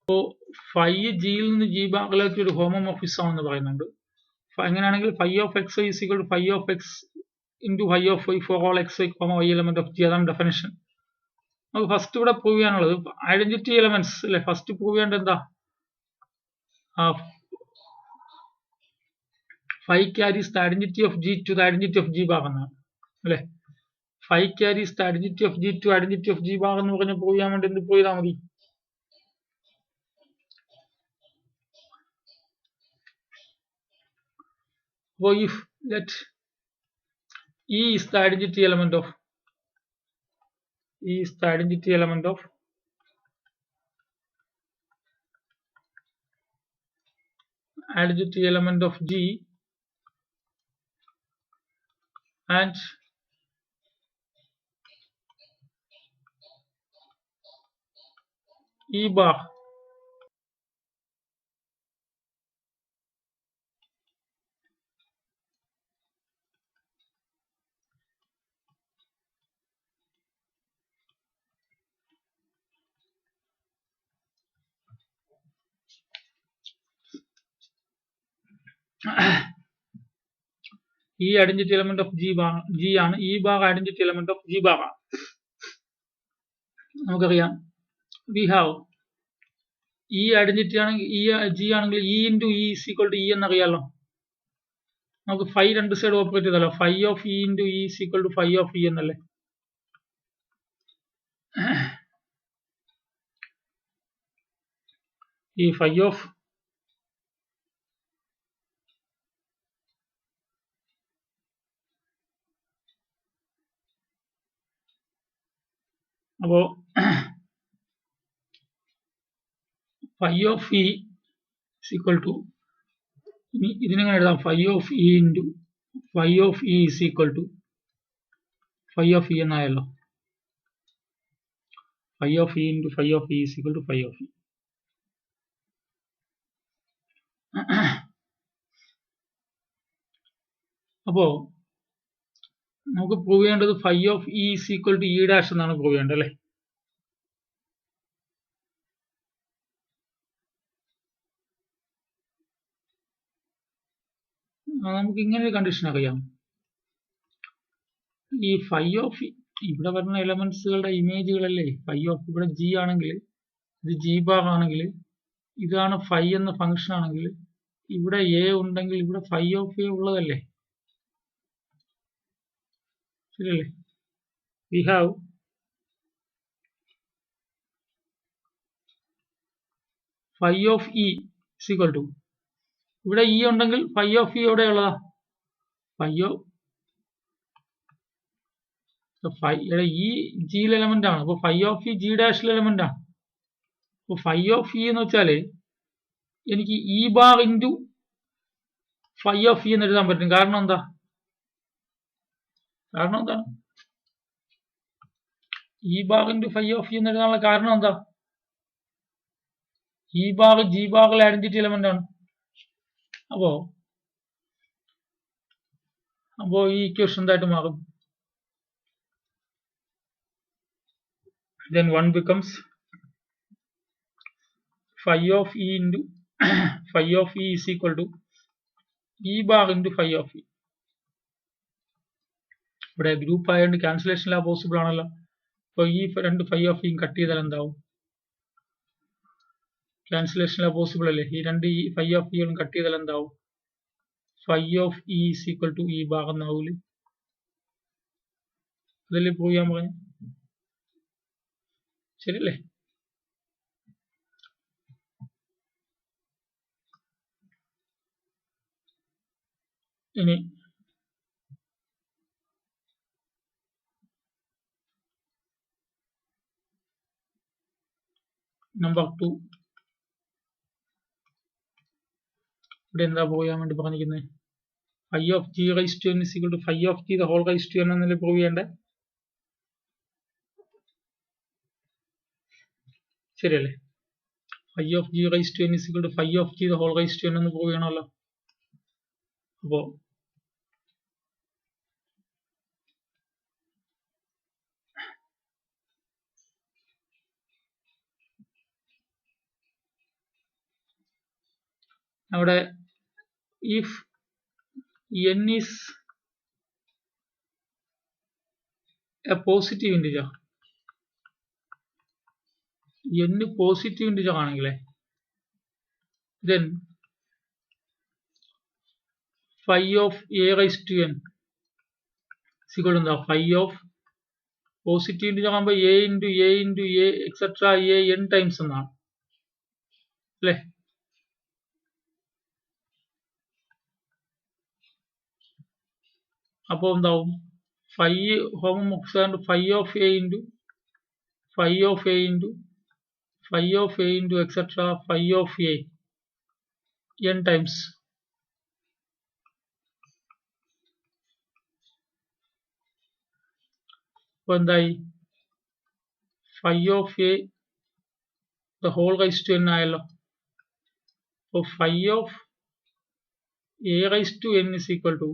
അപ്പോൾ ഫൈ ജിയിൽ നിന്ന് ജി ബാറിലേക്ക് ഒരു ഹോമോമോർഫിസം ആണെന്ന് പറയുന്നുണ്ട്. അങ്ങനെയാണെങ്കിൽ phi of x is equal to phi of x into phi of y for all x y comma y element of G. അതാണ് definition. നമുക്ക് ഫസ്റ്റ് ഇവിടെ പ്രൂവ് ചെയ്യാനുള്ളത് ഐഡന്റിറ്റി എലമെന്റ്സ് അല്ലെ. ഫസ്റ്റ് പ്രൂവ് ചെയ്യേണ്ടത് എന്താ? Phi carries the identity of G to the identity of G bar എന്നാണ് അല്ലെ. Phi carries the identity of G to identity of G bar എന്ന് പറഞ്ഞ് പ്രൂവ് ചെയ്യാൻ വേണ്ടി എന്ത് പ്രൂവ് ചെയ്താൽ മതി? So if let E is the identity element of G and E bar E identity element of G ആണ്. E bar identity element of G bar ആണ്. നമുക്കറിയാം we have E ഐഡന്റിറ്റി ആണെങ്കിൽ G ആണെങ്കിൽ E into E is equal to E എന്നറിയാലോ. നമുക്ക് phi രണ്ട് side operate ചെയ്താലോ. Phi of E into E is equal to phi of E എന്നല്ലേ. ഈ ഫൈ ഓഫ് അപ്പോ phi of E equal to ഇനി ഇതിനെങ്ങനെ എഴുതാം? Phi of E into phi of E is equal to phi of E എന്നായല്ലോ. Phi of E into phi of E is equal to phi of E. അപ്പോ നമുക്ക് prove ചെയ്യേണ്ടത് phi of E is equal to E dash എന്നാണ് prove ചെയ്യേണ്ടത് അല്ലേ. നമുക്ക് ഇങ്ങനെ ഒരു കണ്ടീഷൻ അറിയാം. ഈ ഫൈ ഓഫ് ഇവിടെ വരുന്ന എലമെന്റ്സുകളുടെ ഇമേജുകളല്ലേ. ഫൈ ഓഫ് ഇവിടെ ജി ആണെങ്കിൽ ഇത് ജി ബാർ ആണെങ്കിൽ ഇതാണ് ഫൈ എന്ന ഫംഗ്ഷൻ ആണെങ്കിൽ ഇവിടെ എ ഉണ്ടെങ്കിൽ ഇവിടെ ഫൈ ഓഫ് എ ഉള്ളതല്ലേ. ശരിയല്ലേ? We have phi of E equal to ഇവിടെ ഇ ഉണ്ടെങ്കിൽ ഫൈ ഓഫ് ഇ എവിടെ ഉള്ളതാ? ഫൈ ഓഫ് ഈ ജിയിലെ എലമെന്റ് ആണ്. അപ്പൊ ഫൈ ഓഫ് ഇ ജി ഡാഷിലെ എലമെന്റ് ആണ്. അപ്പൊ ഫൈ ഓഫ് ഇ എന്ന് വെച്ചാല് എനിക്ക് E bar into phi of E എന്ന് എഴുതാൻ പറ്റും. കാരണം എന്താണ്? E bar into phi of E എന്ന് എഴുതാനുള്ള കാരണം എന്താ? ഇ ബാർ ജി ബാറിലെ ഐഡന്റിറ്റി എലമെന്റ് ആണ്. അപ്പോ ഈ ഇക്വേഷൻ എന്തായിട്ട് മാറും? Then one becomes phi of E into phi of E is equal to E bar into phi of E. ഇവിടെ ഗ്രൂപ്പ് ആയതുകൊണ്ട് ക്യാൻസലേഷൻ ലാ പോസിബിൾ ആണല്ലോ. അപ്പൊ ഈ രണ്ട് ഫൈ ഓഫ് ഇ കട്ട് ചെയ്താൽ എന്താവും? ക്യാൻസലേഷൻ ലാ പോസിബിൾ അല്ലേ. ഈ രണ്ട് ഫൈ ഓഫ് ഇകളും കട്ട് ചെയ്താൽ എന്താവും? Phi of E is equal to E bar എന്നാവൂലേ. അതല്ലേ പ്രൂവ് ചെയ്യാൻ പറഞ്ഞു. ശരിയല്ലേ? ഇനി നമ്പർ 2 ഇവിടെ എന്താ പ്രൂവ് ചെയ്യാൻ വേണ്ടി പറഞ്ഞിരിക്കുന്നത്? Phi of g raise to n is equal to phi of g the whole raise to n എന്നല്ലേ പ്രൂവ് ചെയ്യണ്ടേ. ശരിയല്ലേ? Phi of g raise to n is equal to phi of g the whole raise to n എന്ന് prove ചെയ്യണമല്ലോ. അപ്പോ അവിടെ if n is a positive integer, n positive integer ആണെങ്കിലേ then phi of a raised to n is equal to എന്താ phi of positive integer ആകുമ്പോൾ a into a into a etcetera a n times എന്നാണ് അല്ലേ. അപ്പോൾ എന്താവും phi homomorphism ആയതുകൊണ്ട് phi of a into phi of a into phi of a into etcetera phi of a n times. അപ്പോൾ എന്തായി phi of a the whole raised to n ആയല്ലോ. അപ്പോൾ phi of a raised to n is equal to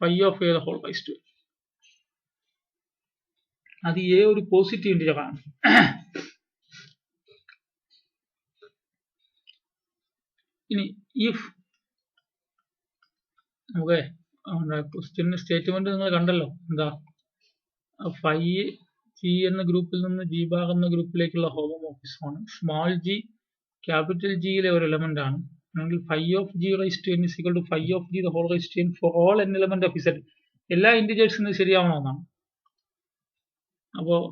phi of a the whole raised to n. അത് a ഒരു positive integer ആണ്. ഇനി if നമുക്ക് question statement നിങ്ങൾ കണ്ടല്ലോ, എന്താ phi g എന്ന ഗ്രൂപ്പിൽ നിന്ന് g bar എന്ന ഗ്രൂപ്പിലേക്കുള്ള ഹോമോമോർഫിസം ആണ്. സ്മാൾ g ക്യാപിറ്റൽ ജിയിലെ ഒരു എലമെന്റ് ആണ്. അല്ലെങ്കിൽ phi of g raised to n is equal to phi of g the whole raised to n for all n element of z. എല്ലാ ഇന്റിജേഴ്സിനും ശരിയാവണമെന്നാണ്. അപ്പോൾ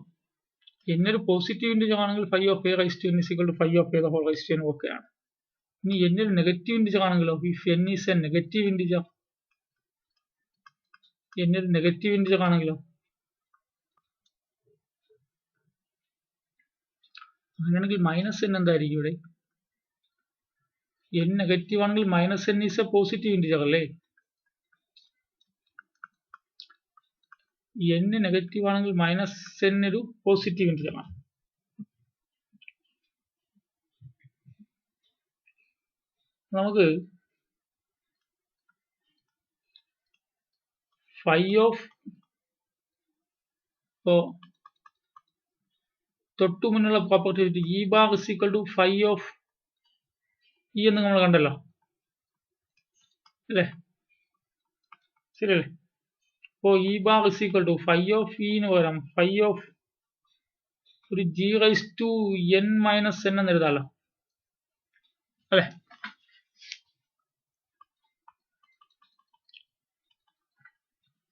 n ഒരു positive integer ആണെങ്കിൽ phi of a raised to n is equal to phi of a the whole raised to n ഒക്കെയാണ്. ഇനി n ഒരു negative integer ആണെങ്കിലോ, if n is a negative integer, n ഒരു negative integer ആണെങ്കിലോ, അങ്ങനെയാണെങ്കിൽ minus n എന്തായിരിക്കും ഇവിടെ? n negative ആണെങ്കിൽ minus n is A positive integer അല്ലേ. n നെഗറ്റീവ് ആണെങ്കിൽ മൈനസ് n ഒരു പോസിറ്റീവ് ഇൻറ്റിജർ ആണ്. നമുക്ക് phi of തൊട്ടു മുന്നുള്ള property e bar is equal to phi of e എന്ന് നമ്മൾ കണ്ടല്ലോ അല്ലേ, ശരിയല്ലേ. അപ്പോൾ e bar is equal to phi of e എന്ന് പകരം phi of ഒരു g raised to n minus n എന്ന് എഴുതാലോ അല്ലേ.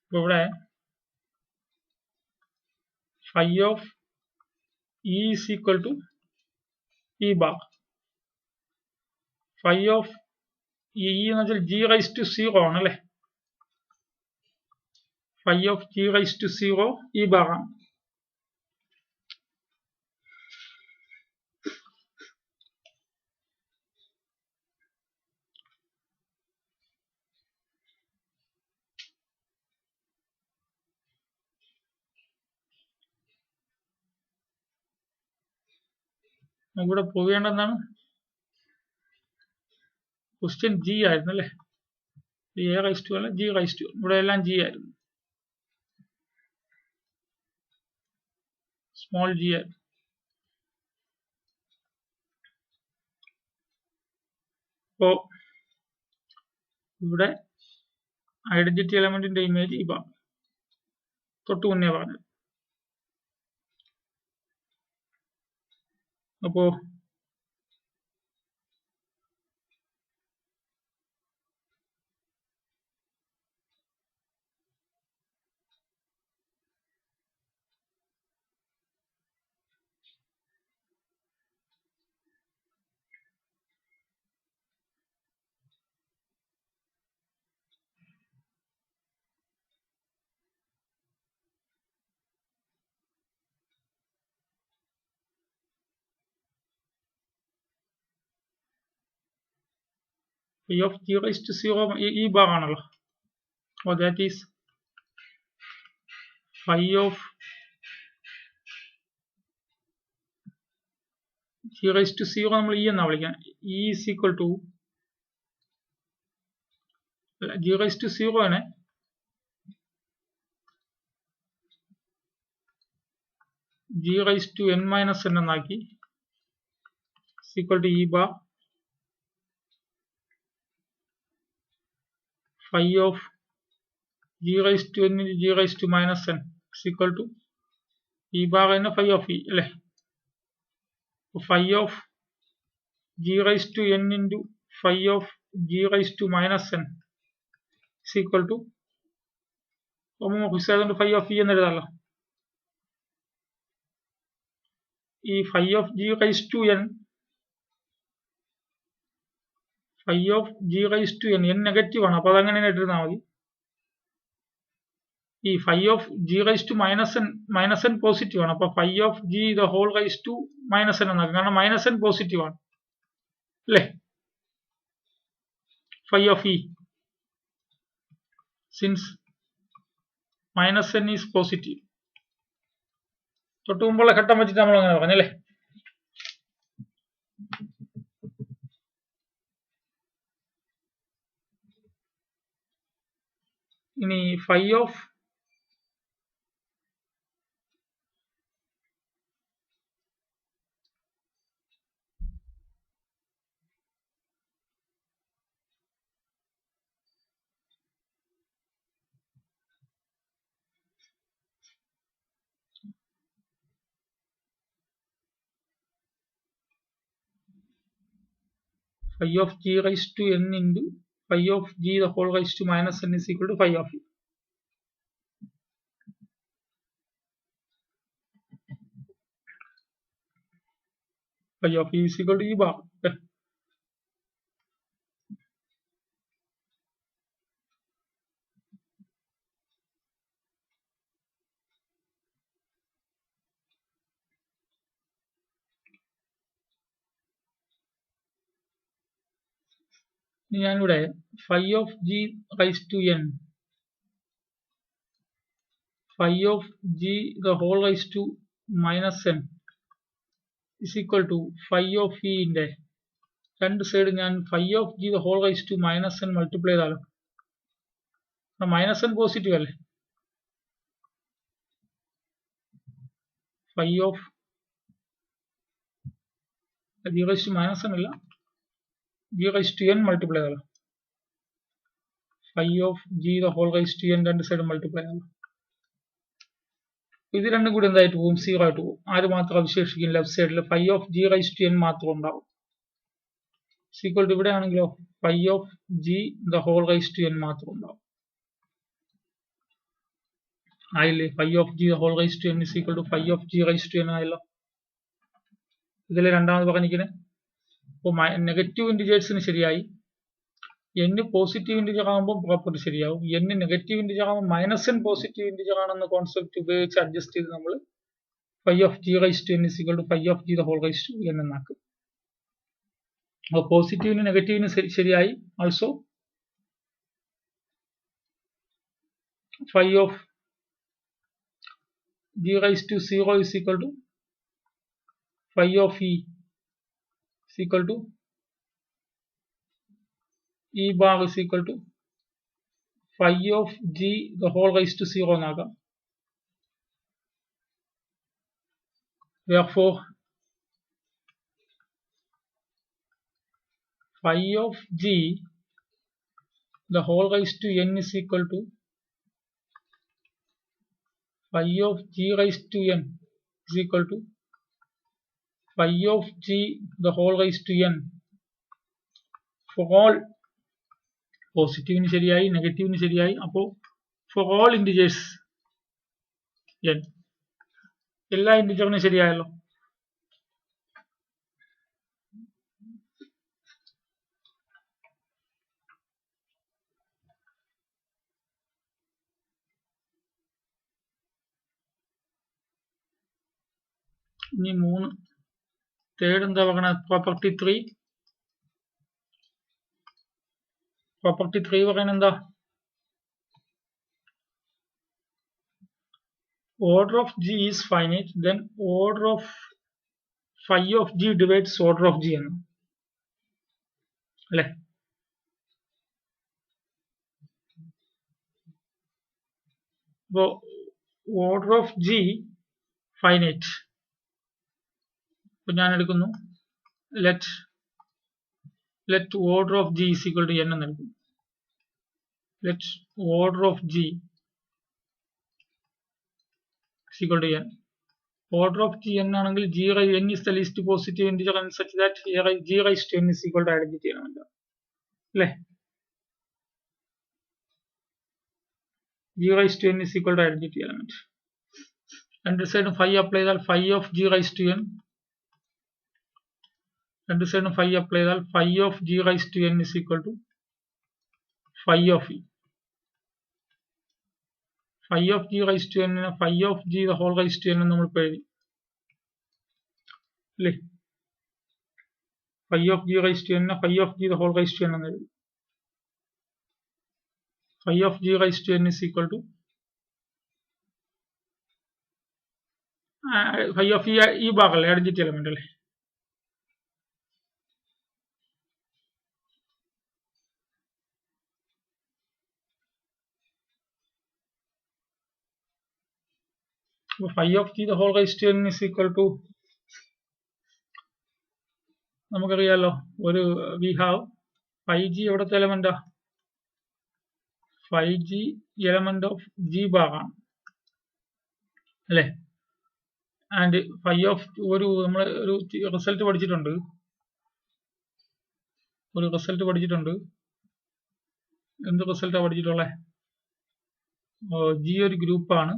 അപ്പോൾ ഇവിടെ phi of e is equal to e bar. phi of e എന്ന് വെച്ചാൽ g raised to 0 ആണ് അല്ലേ. phi of g raised to 0 e bar ആണ്. ഇവിടെ പോകേണ്ടതാണ് ക്വസ്റ്റ്യൻ ജി ആയിരുന്നു അല്ലേ. എ റൈസ് ടു അല്ല, ജി റൈസ് ടു. ഇവിടെ എല്ലാം ജി ആയിരുന്നു, സ്മോൾ ജി ആയിരുന്നു. അപ്പോ ഇവിടെ ഐഡന്റിറ്റി എലമെന്റിന്റെ ഇമേജ് ഈ ഭാഗം തൊട്ട് മുന്നേ പറഞ്ഞത്. അപ്പോ phi of g raised to 0 ഈ ഭാഗം ആണല്ലോ. അപ്പോൾ that is phi of g raised to 0 നമ്മൾ e എന്നാ വിളിക്കാം. e is equal to g raised to 0 ആണ് g raised to n minus n എന്നാക്കി is equal to e bar phi of g raised to n into g raised to minus n is equal to e bar n phi of e അല്ലേ phi of g raised to n into phi of g raised to minus n is equal to homomorphic ആയതുകൊണ്ട് phi of e എന്ന് എഴുതാമല്ലോ ഈ phi of g raised to n phi of g raised to n negative ആണ് അപ്പോൾ അതങ്ങനെ ഇട്ടിരുന്നാൽ മതി ഈ phi of g raised to minus n positive ആണ് അപ്പോൾ phi of g the whole raised to minus n എന്നാക്കും കാരണം minus n പോസിറ്റീവ് ആണ് അല്ലേ phi of e since minus n is positive തൊട്ട് മുമ്പുള്ള ഘട്ടം വെച്ചിട്ട് നമ്മൾ അങ്ങനെ പറഞ്ഞല്ലേ ഇനി phi of phi of g raised to n into phi of g the whole raised to minus n is equal to phi of e. Phi of e is equal to e bar. Okay. ഞാനിവിടെ phi of g raised to n phi of g the whole raised to minus n is equal to phi of e ന്റെ രണ്ട് side ഞാൻ phi of g the whole raised to minus n multiply ചെയ്താലോ minus n positive അല്ലേ phi of g raised to minus n അല്ല g raised to n multiply ചെയ്താലോ phi of g the whole raised to n രണ്ട് side multiply ചെയ്താലോ ഇത് രണ്ടും കൂടി എന്തായിട്ട് പോകും സീറോ ആയിട്ട് പോകും ആര് മാത്രം അവശേഷിക്കും ലെഫ്റ്റ് സൈഡിൽ phi of g raised to n മാത്രം ഉണ്ടാവും ഈക്വൽ ടു ഇവിടെ ആണെങ്കിലോ phi of g the whole raised to n മാത്രം ഉണ്ടാവും ആയില്ലേ phi of g the whole raised to n is equal to phi of g raised to n ആയല്ലോ ഇതിൽ രണ്ടാമത് പറഞ്ഞിരിക്കുന്നത് അപ്പോൾ നെഗറ്റീവ് ഇൻറ്റിജേഴ്സിന് ശരിയായി n പോസിറ്റീവ് ഇൻറ്റിജർ ആകുമ്പോൾ പ്രോപ്പർട്ടി ശരിയാവും n നെഗറ്റീവ് ഇൻറ്റിജർ ആകുമ്പോൾ മൈനസ് n പോസിറ്റീവ് ഇൻറ്റിജർ ആണെന്ന കോൺസെപ്റ്റ് ഉപയോഗിച്ച് അഡ്ജസ്റ്റ് ചെയ്ത് നമ്മൾ phi of g raised to n is equal to phi of g the whole raised to n എന്നാക്കും അപ്പോൾ പോസിറ്റീവിന് നെഗറ്റീവിന് ശരിയായി also phi of g raised to 0 is equal to phi of e is equal to e bar is equal to phi of g the whole raised to 0 എന്നാക്കാം therefore phi of g the whole raised to n is equal to phi of g raised to n is equal to phi of g the whole raised to n for all പോസിറ്റീവിന് ശരിയായി നെഗറ്റീവിന് ശരിയായി അപ്പോൾ for all integers n എല്ലാ ഇൻറ്റിജറിനും ശരിയായല്ലോ ഇനി മൂന്ന് third എന്താ പറയുന്നത് property 3 പറയുന്നത് എന്താ order of g is finite then order of phi of g divides order of g എന്ന് അല്ലേ അപ്പോൾ order of g finite അപ്പോൾ ഞാൻ എടുക്കുന്നു let order of g is equal to n എന്ന് എടുക്കുന്നു let order of G is equal to n. Order of G n ആണെങ്കിൽ n is the least positive integer and such that G raised to n is equal to identity element. അല്ലേ? G raised to n is equal to identity element. രണ്ട് സൈഡും phi apply ചെയ്താൽ phi of G raised to n. രണ്ട് സൈഡും phi apply ചെയ്താൽ phi of G raised to n is equal to phi of E. Phi of G raised to n phi of G the whole raised to n നമ്മൾ എഴുതി അല്ലേ? phi of G raised to n phi of G the whole raised to n എന്ന് എഴുതി. Phi of G raised to n is equal to phi of ഈ ഭാഗമല്ലേ identity element അല്ലേ? phi of G the whole raised to n is equal to നമുക്കറിയാലോ ഒരു we have phi G എവിടത്തെ എലമെന്റാ? phi G element of G ഭാഗമാണ് അല്ലേ? And phi of നമ്മൾ ഒരു result പഠിച്ചിട്ടുണ്ട്. എന്ത് റിസൾട്ടാണ് പഠിച്ചിട്ടുള്ളത്? G ഒരു ഗ്രൂപ്പാണ്.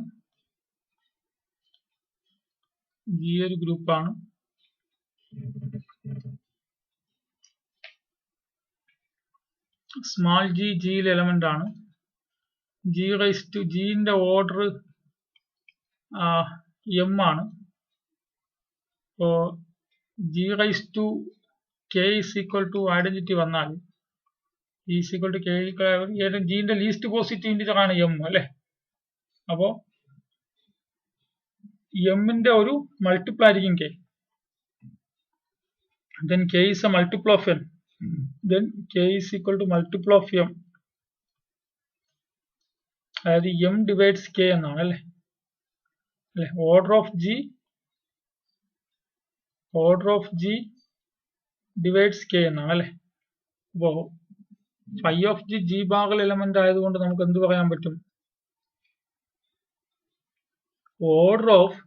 സ്മാൾ g ജിയിലെ എലമെന്റ് ആണ്. G raised to G ന്റെ ഓർഡർ m ആണ്. G raised to k is equal to identity വന്നാൽ is equal to k G ന്റെ ലീസ്റ്റ് പോസിറ്റീവ് ഇന്റിജർ ആണ് m അല്ലേ? അപ്പോ m ന്റെ ഒരു മൾട്ടിപ്പിൾ ആയിരിക്കും k. Then k is a multiple of n. Then k is equal to multiple of m. അതായത് m divides k എന്നാണ് അല്ലേ? Order of G divides k എന്നാണ് അല്ലേ? അപ്പോ phi of G ഭാഗിൽ എലമെന്റ് ആയതുകൊണ്ട് നമുക്ക് എന്ത് പറയാൻ പറ്റും? Order of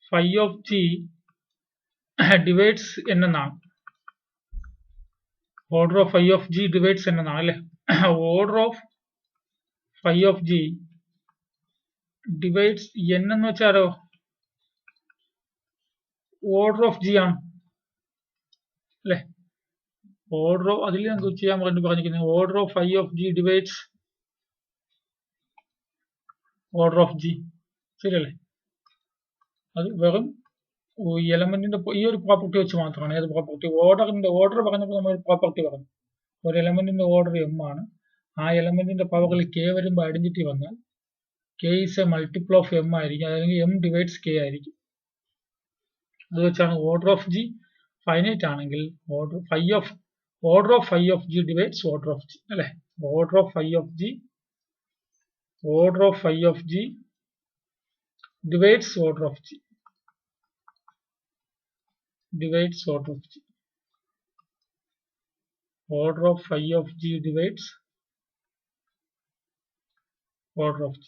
phi of G divides n എന്നാണ്. Order of phi of G divides n എന്നാണ് അല്ലേ? Order of phi of G divides n എന്ന് വെച്ചാലോ ഓർഡർ ഓഫ് G ആണ് അല്ലേ? ഓർഡർ അതിൽ നമുക്ക് ചെയ്യാൻ വേണ്ടി പറഞ്ഞിരിക്കുന്നത് order of phi of G divides order of G. ശരിയല്ലേ? അത് വെറും എലമെന്റിന്റെ ഈ ഒരു പ്രോപ്പർട്ടി വെച്ച് മാത്രമാണ്. ഏത് പ്രോപ്പർട്ടി? ഓർഡർ പറഞ്ഞപ്പോൾ നമ്മൾ പ്രോപ്പർട്ടി പറഞ്ഞു. ഒരു എലമെന്റിന്റെ ഓർഡർ m ആണ്. ആ എലമെന്റിന്റെ പവറിൽ k വരുമ്പോൾ ഐഡന്റിറ്റി വന്നാൽ k is a multiple of m ആയിരിക്കും. അല്ലെങ്കിൽ m divides k ആയിരിക്കും. അത് വെച്ചാണ് ഓർഡർ ഓഫ് G ഫൈനൈറ്റ് ആണെങ്കിൽ order of phi of G divides order of G അല്ലേ? Order of phi of G divides order of G. Order of phi of G divides order of G.